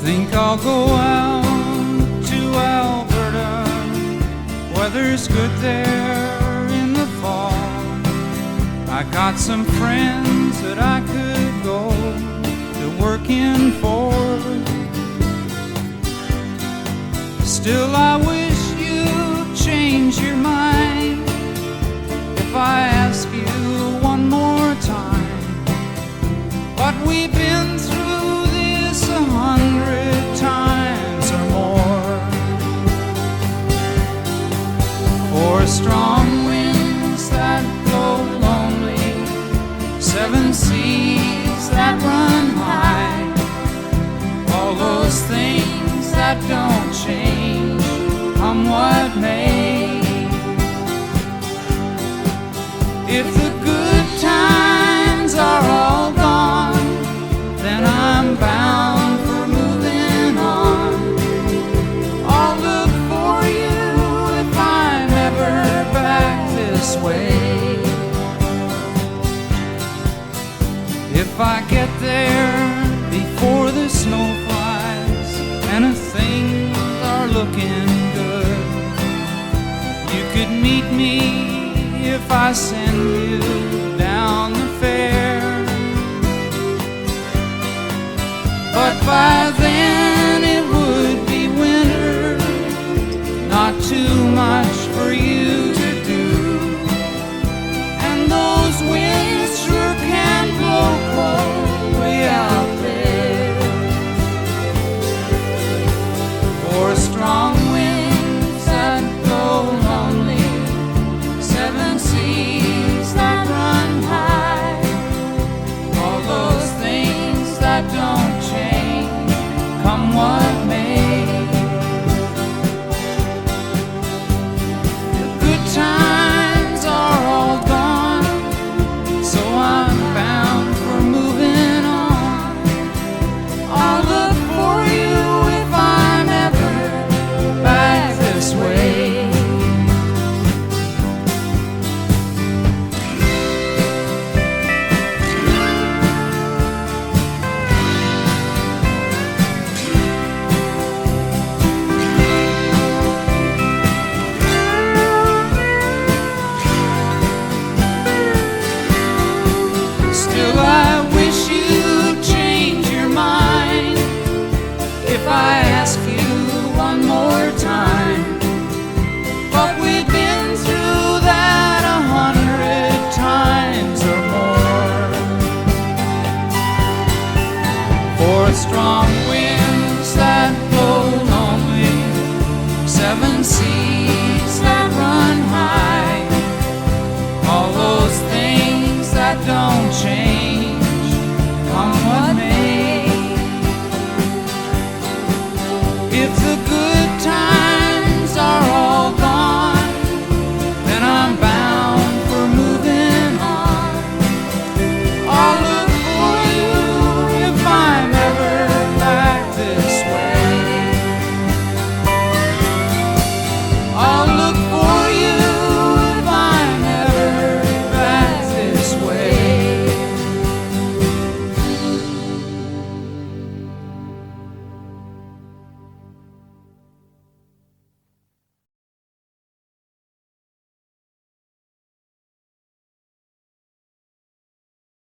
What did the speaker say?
Think I'll go out to Alberta. Weather's good there in the fall. I got some friends that I could go to working for. Still I wish you'd change your mind if I ask you one more time. But we've been through this 100 times or more. For strong winds that blow lonely, 7 seas that run high, all those things that don't change, come what may. If the good times are all gone, then I'm bound for moving on. I'll look for you if I'm ever back this way. If I get there before the snow flies and things are looking good, you could meet me if I send you down the fair. But by then it would be winter, not too much for you to do, and those winds sure can blow cold way out there. For strong winds that blow lonely, 7 seas that run high, all those things that don't change, come what may. The good times are all gone, so I'm bound for moving on. I'll look for you if I'm ever back this way. Still I wish you'd change your mind if I ask you one more time. But we've been through that 100 times or more. For strong